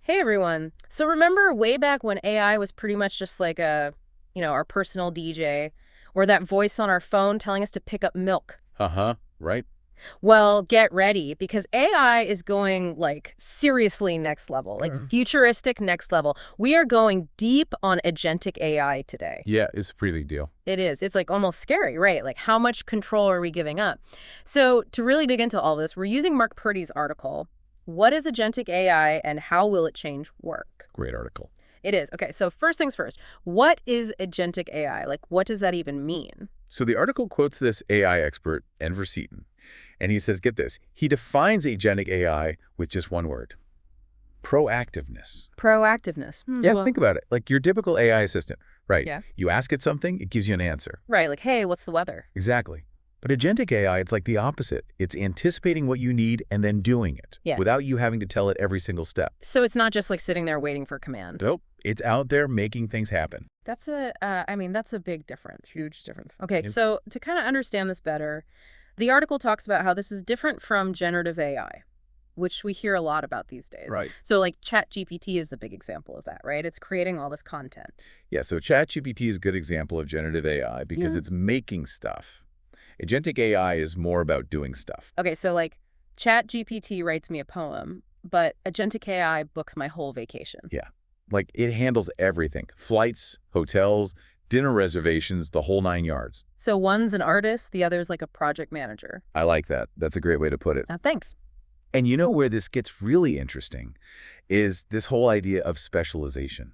Hey everyone. So remember way back when AI was pretty much just like our personal DJ or that voice on our phone telling us to pick up milk? Uh-huh, right? Well, get ready because AI is going like seriously next level, like futuristic next level. We are going deep on agentic AI today. Yeah, it's a pretty big deal. It is. It's like almost scary, right? Like how much control are we giving up? So to really dig into all this, we're using Mark Purdy's article, What is Agentic AI and How Will It Change Work? Great article. It is. Okay, so first things first, what is agentic AI? Like, what does that even mean? So the article quotes this AI expert, Enver Seaton, and he says, get this, he defines agentic AI with just one word: proactiveness. Proactiveness. Yeah, think about it. Like your typical AI assistant, right? Yeah. You ask it something, it gives you an answer. Right, like, hey, what's the weather? Exactly. But agentic AI, it's like the opposite. It's anticipating what you need and then doing it Yeah. without you having to tell it every single step. So it's not just like sitting there waiting for command. Nope. It's out there making things happen. That's a big difference. Huge difference. Okay, Yep. so to kind of understand this better, the article talks about how this is different from generative AI, which we hear a lot about these days. Right. So like ChatGPT is the big example of that, right? It's creating all this content. Yeah, so ChatGPT is a good example of generative AI because it's making stuff. Agentic AI is more about doing stuff. Okay, so like ChatGPT writes me a poem, but agentic AI books my whole vacation. Yeah, like it handles everything. Flights, hotels, dinner reservations, the whole 9 yards. So one's an artist, the other's like a project manager. I like that. That's a great way to put it. Thanks. And you know where this gets really interesting is this whole idea of specialization.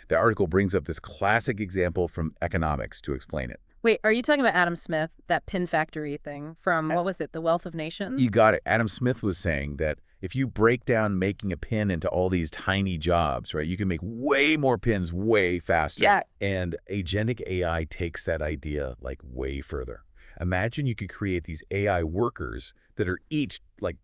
The article brings up this classic example from economics to explain it. Wait, are you talking about Adam Smith, that pin factory thing from, what was it, The Wealth of Nations? You got it. Adam Smith was saying that if you break down making a pin into all these tiny jobs, right, you can make way more pins way faster. Yeah. And agentic AI takes that idea like way further. Imagine you could create these AI workers that are each like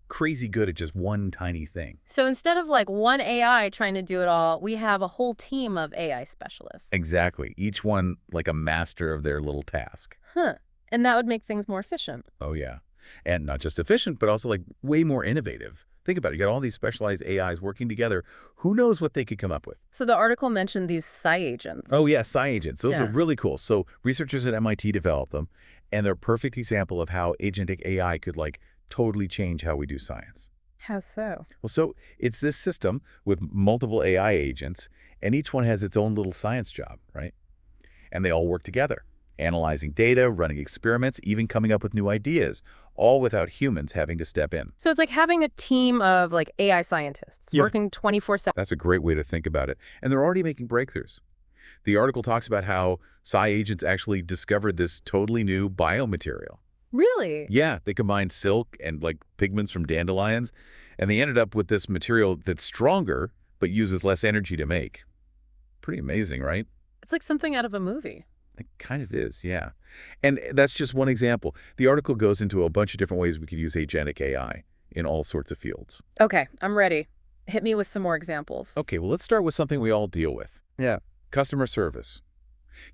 crazy good at just one tiny thing. So instead of like one AI trying to do it all, we have a whole team of AI specialists. Exactly. Each one like a master of their little task. Huh. And that would make things more efficient. Oh, yeah. And not just efficient, but also like way more innovative. Think about it. You got all these specialized AIs working together. Who knows what they could come up with? So the article mentioned these psi agents. Oh, yeah, psi agents. Those are Yeah. really cool. So researchers at MIT developed them, and they're a perfect example of how agentic AI could like totally change how we do science. How so? Well, so it's this system with multiple AI agents, and each one has its own little science job, right? And they all work together, analyzing data, running experiments, even coming up with new ideas, all without humans having to step in. So it's like having a team of like AI scientists Yeah. working 24/7. That's a great way to think about it. And they're already making breakthroughs. The article talks about how psi agents actually discovered this totally new biomaterial. Really? Yeah, they combined silk and like pigments from dandelions, and they ended up with this material that's stronger but uses less energy to make. Pretty amazing, right? It's like something out of a movie. It kind of is, yeah. And that's just one example. The article goes into a bunch of different ways we could use agentic AI in all sorts of fields. Okay, I'm ready. Hit me with some more examples. Okay, well, let's start with something we all deal with. Yeah. Customer service.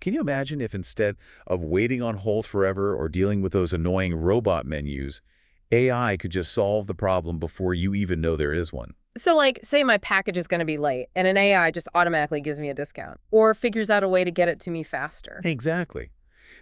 Can you imagine if instead of waiting on hold forever or dealing with those annoying robot menus, AI could just solve the problem before you even know there is one? So like, say my package is going to be late and an AI just automatically gives me a discount or figures out a way to get it to me faster. Exactly.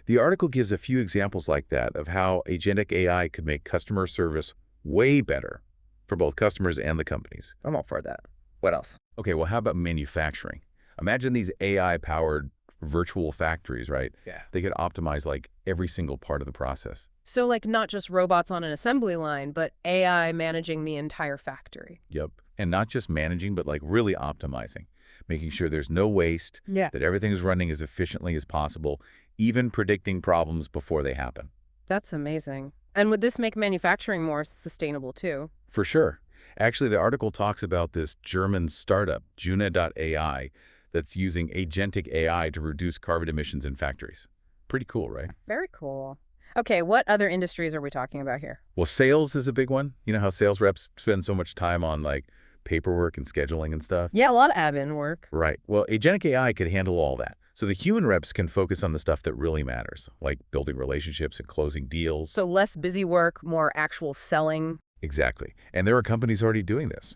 The article gives a few examples like that of how agentic AI could make customer service way better for both customers and the companies. I'm all for that. What else? Okay, well, how about manufacturing? Imagine these AI-powered virtual factories, right? Yeah. They could optimize like every single part of the process. So like not just robots on an assembly line, but AI managing the entire factory. Yep. And not just managing, but like really optimizing, making sure there's no waste, Yeah. that everything is running as efficiently as possible, even predicting problems before they happen. That's amazing. And would this make manufacturing more sustainable too? For sure. Actually, the article talks about this German startup, Juna.ai, that's using agentic AI to reduce carbon emissions in factories. Pretty cool, right? Very cool. Okay, what other industries are we talking about here? Well, sales is a big one. You know how sales reps spend so much time on like paperwork and scheduling and stuff? Yeah, a lot of admin work. Right. Well, agentic AI could handle all that. So the human reps can focus on the stuff that really matters, like building relationships and closing deals. So less busy work, more actual selling. Exactly. And there are companies already doing this.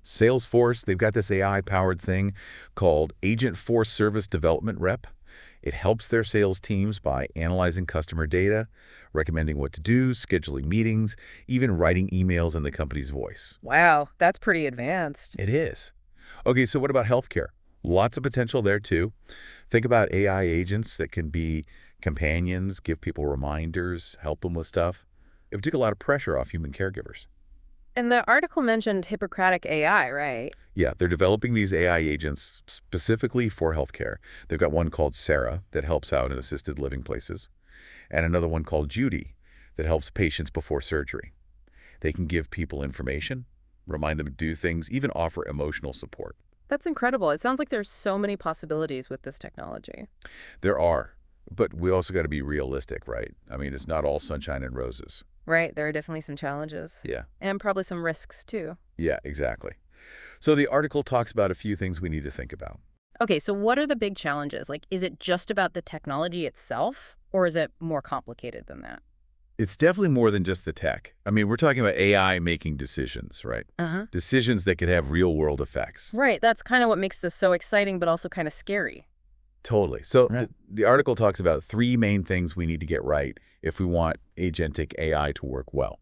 Salesforce, they've got this AI-powered thing called Agent Force Service Development Rep. It helps their sales teams by analyzing customer data, recommending what to do, scheduling meetings, even writing emails in the company's voice. Wow, that's pretty advanced. It is. Okay, so what about healthcare? Lots of potential there too. Think about AI agents that can be companions, give people reminders, help them with stuff. It would take a lot of pressure off human caregivers. And the article mentioned Hippocratic AI, right? Yeah, they're developing these AI agents specifically for healthcare. They've got one called Sarah that helps out in assisted living places, and another one called Judy that helps patients before surgery. They can give people information, remind them to do things, even offer emotional support. That's incredible. It sounds like there's so many possibilities with this technology. There are, but we also got to be realistic, right? I mean, it's not all sunshine and roses. Right, there are definitely some challenges. Yeah. And probably some risks, too. Yeah, exactly. So the article talks about a few things we need to think about. Okay, so what are the big challenges? Like, is it just about the technology itself, or is it more complicated than that? It's definitely more than just the tech. I mean, we're talking about AI making decisions, right? Uh-huh. Decisions that could have real-world effects. Right, that's kind of what makes this so exciting, but also kind of scary. Totally. So Right. the article talks about three main things we need to get right if we want agentic AI to work well.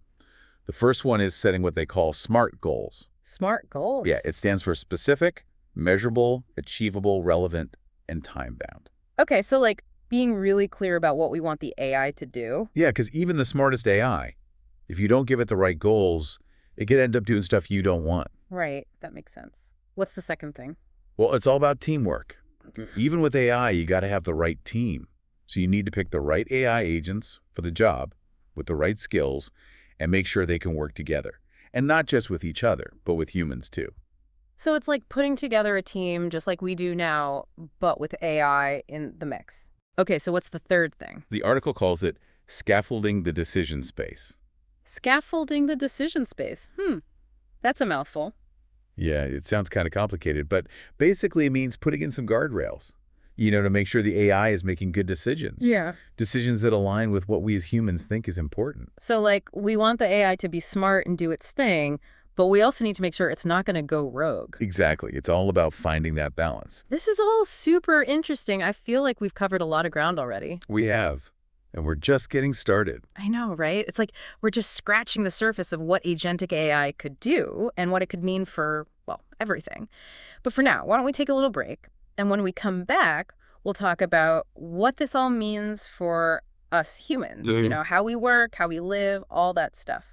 The first one is setting what they call SMART goals. Smart goals. Yeah, it stands for specific, measurable, achievable, relevant, and time-bound. Okay, so like being really clear about what we want the AI to do. Yeah, because even the smartest AI, if you don't give it the right goals, it could end up doing stuff you don't want. Right, that makes sense. What's the second thing? Well, it's all about teamwork. Even with AI, you got to have the right team. So you need to pick the right AI agents for the job with the right skills and make sure they can work together. And not just with each other, but with humans too. So it's like putting together a team just like we do now, but with AI in the mix. Okay, so what's the third thing? The article calls it scaffolding the decision space. Scaffolding the decision space. That's a mouthful. Yeah, it sounds kind of complicated, but basically it means putting in some guardrails, to make sure the AI is making good decisions. Yeah. Decisions that align with what we as humans think is important. So like we want the AI to be smart and do its thing, but we also need to make sure it's not going to go rogue. Exactly. It's all about finding that balance. This is all super interesting. I feel like we've covered a lot of ground already. We have, and we're just getting started. I know, right? It's like we're just scratching the surface of what agentic AI could do and what it could mean for, well, everything. But for now, why don't we take a little break? And when we come back, we'll talk about what this all means for us humans. How we work, how we live, all that stuff.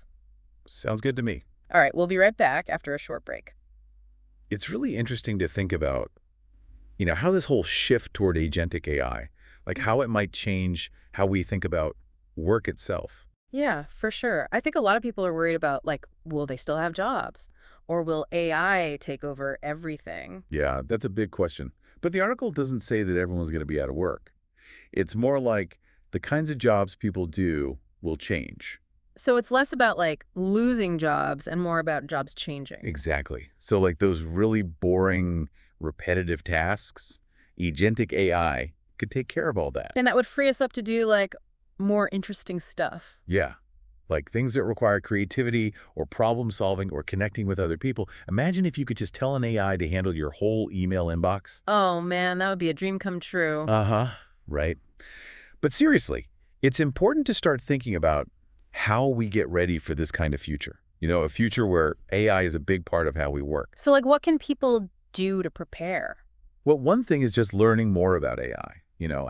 Sounds good to me. All right, we'll be right back after a short break. It's really interesting to think about, how this whole shift toward agentic AI, like how it might change how we think about work itself. Yeah, for sure. I think a lot of people are worried about, like, will they still have jobs? Or will AI take over everything? Yeah, that's a big question. But the article doesn't say that everyone's going to be out of work. It's more like the kinds of jobs people do will change. So it's less about, like, losing jobs and more about jobs changing. Exactly. So like those really boring, repetitive tasks, agentic AI could take care of all that. And that would free us up to do, like, more interesting stuff. Yeah. Like things that require creativity or problem solving or connecting with other people. Imagine if you could just tell an AI to handle your whole email inbox. Oh, man, that would be a dream come true. Uh-huh. Right. But seriously, it's important to start thinking about how we get ready for this kind of future. A future where AI is a big part of how we work. So, like, what can people do to prepare? Well, one thing is just learning more about AI.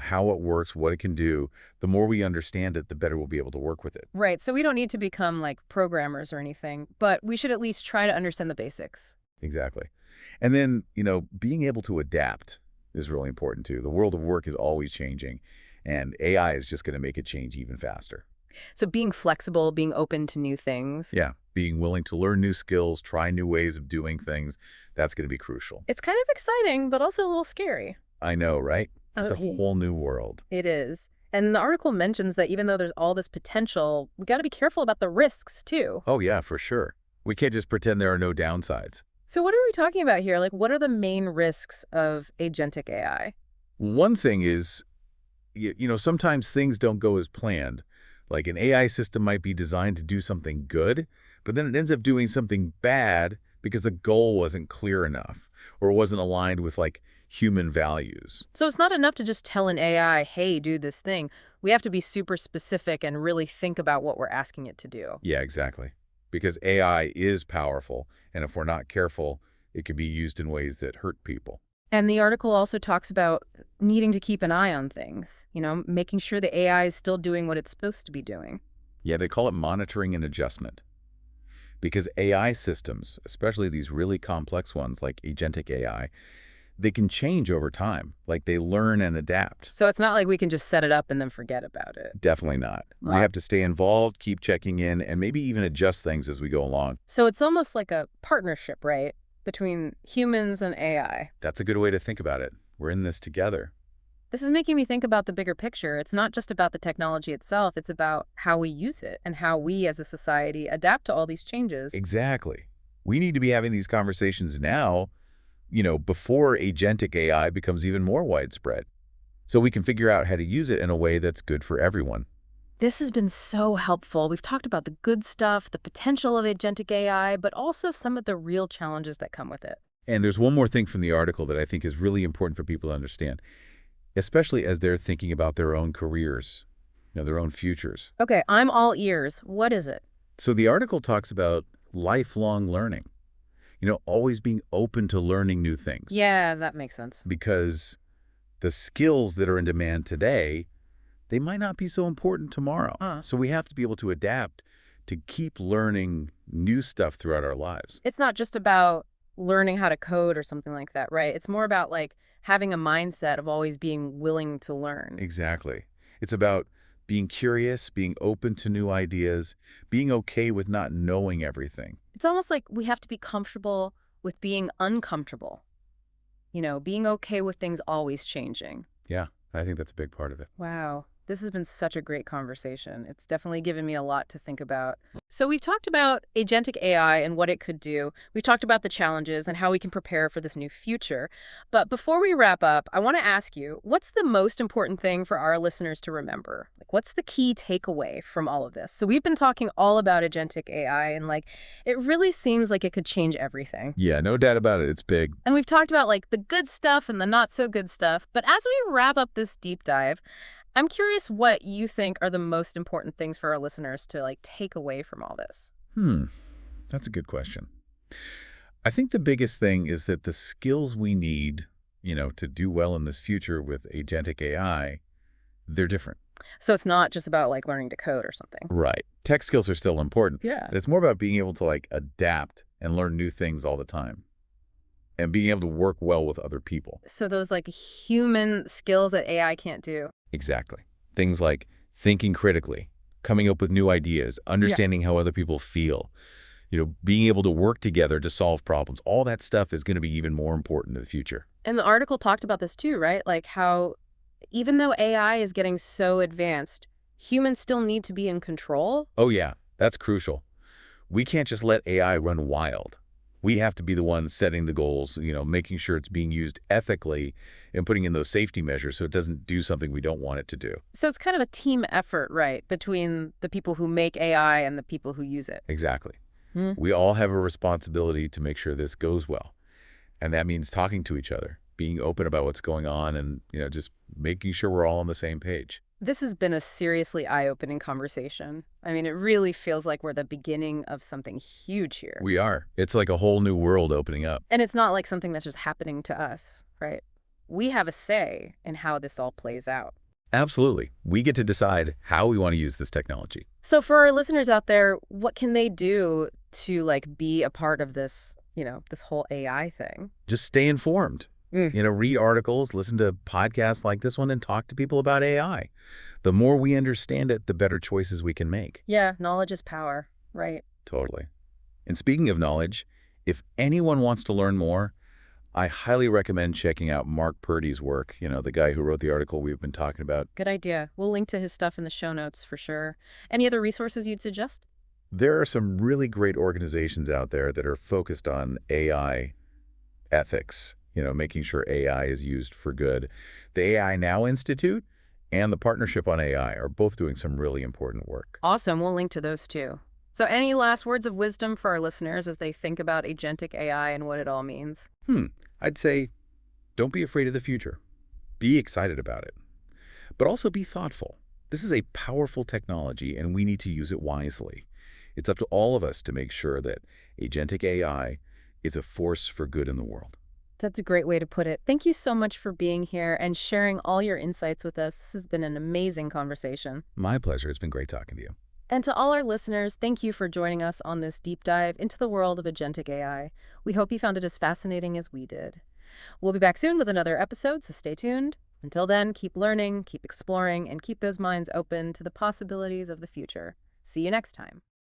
How it works, what it can do. The more we understand it, the better we'll be able to work with it. Right, so we don't need to become, like, programmers or anything, but we should at least try to understand the basics. Exactly. And then, being able to adapt is really important too. The world of work is always changing, and AI is just going to make it change even faster. So being flexible, being open to new things. Yeah, being willing to learn new skills, try new ways of doing things, that's going to be crucial. It's kind of exciting, but also a little scary. I know, right? It's a Oh, whole new world. It is. And the article mentions that even though there's all this potential, we got to be careful about the risks, too. Oh, yeah, for sure. We can't just pretend there are no downsides. So what are we talking about here? Like, what are the main risks of agentic AI? One thing is, sometimes things don't go as planned. Like an AI system might be designed to do something good, but then it ends up doing something bad because the goal wasn't clear enough or wasn't aligned with like human values. So it's not enough to just tell an AI, hey, do this thing. We have to be super specific and really think about what we're asking it to do. Yeah, exactly. Because AI is powerful, and if we're not careful, it could be used in ways that hurt people. And the article also talks about needing to keep an eye on things, making sure the AI is still doing what it's supposed to be doing. Yeah, they call it monitoring and adjustment. Because AI systems, especially these really complex ones like Agentic AI, they can change over time. Like they learn and adapt. So it's not like we can just set it up and then forget about it. Definitely not. We Wow. have to stay involved, keep checking in, and maybe even adjust things as we go along. So it's almost like a partnership, right? Between humans and AI. That's a good way to think about it. We're in this together. This is making me think about the bigger picture. It's not just about the technology itself, it's about how we use it and how we as a society adapt to all these changes. Exactly. We need to be having these conversations now, before agentic AI becomes even more widespread, so we can figure out how to use it in a way that's good for everyone. This has been so helpful. We've talked about the good stuff, the potential of agentic AI, but also some of the real challenges that come with it. And there's one more thing from the article that I think is really important for people to understand, especially as they're thinking about their own careers, their own futures. Okay, I'm all ears. What is it? So the article talks about lifelong learning, always being open to learning new things. Yeah, that makes sense. Because the skills that are in demand today, they might not be so important tomorrow. So we have to be able to adapt to keep learning new stuff throughout our lives. It's not just about learning how to code or something like that, right? It's more about like having a mindset of always being willing to learn. Exactly. It's about being curious, being open to new ideas, being okay with not knowing everything. It's almost like we have to be comfortable with being uncomfortable. Being okay with things always changing. Yeah, I think that's a big part of it. Wow. This has been such a great conversation. It's definitely given me a lot to think about. So we've talked about agentic AI and what it could do. We've talked about the challenges and how we can prepare for this new future. But before we wrap up, I want to ask you, what's the most important thing for our listeners to remember? Like, what's the key takeaway from all of this? So we've been talking all about agentic AI and it really seems like it could change everything. Yeah, no doubt about it. It's big. And we've talked about the good stuff and the not so good stuff. But as we wrap up this deep dive, I'm curious what you think are the most important things for our listeners to take away from all this. That's a good question. I think the biggest thing is that the skills we need, to do well in this future with agentic AI, they're different. So it's not just about learning to code or something. Right. Tech skills are still important. Yeah. But it's more about being able to adapt and learn new things all the time and being able to work well with other people. So those human skills that AI can't do. Exactly. Things like thinking critically, coming up with new ideas, understanding how other people feel, being able to work together to solve problems. All that stuff is going to be even more important in the future. And the article talked about this too, right? How even though AI is getting so advanced, humans still need to be in control. Oh yeah, that's crucial. We can't just let AI run wild. We have to be the ones setting the goals, making sure it's being used ethically and putting in those safety measures so it doesn't do something we don't want it to do. So it's kind of a team effort, right, between the people who make AI and the people who use it. Exactly. We all have a responsibility to make sure this goes well. And that means talking to each other, being open about what's going on, and, just making sure we're all on the same page. This has been a seriously eye-opening conversation. I mean, it really feels like we're the beginning of something huge here. We are. It's like a whole new world opening up. And it's not like something that's just happening to us, right? We have a say in how this all plays out. Absolutely. We get to decide how we want to use this technology. So for our listeners out there, what can they do to be a part of this, this whole AI thing? Just stay informed. Read articles, listen to podcasts like this one, and talk to people about AI. The more we understand it, the better choices we can make. Yeah, knowledge is power, right? Totally. And speaking of knowledge, if anyone wants to learn more, I highly recommend checking out Mark Purdy's work, the guy who wrote the article we've been talking about. Good idea. We'll link to his stuff in the show notes for sure. Any other resources you'd suggest? There are some really great organizations out there that are focused on AI ethics, making sure AI is used for good. The AI Now Institute and the Partnership on AI are both doing some really important work. Awesome. We'll link to those too. So any last words of wisdom for our listeners as they think about agentic AI and what it all means? I'd say don't be afraid of the future. Be excited about it. But also be thoughtful. This is a powerful technology, and we need to use it wisely. It's up to all of us to make sure that agentic AI is a force for good in the world. That's a great way to put it. Thank you so much for being here and sharing all your insights with us. This has been an amazing conversation. My pleasure. It's been great talking to you. And to all our listeners, thank you for joining us on this deep dive into the world of agentic AI. We hope you found it as fascinating as we did. We'll be back soon with another episode, so stay tuned. Until then, keep learning, keep exploring, and keep those minds open to the possibilities of the future. See you next time.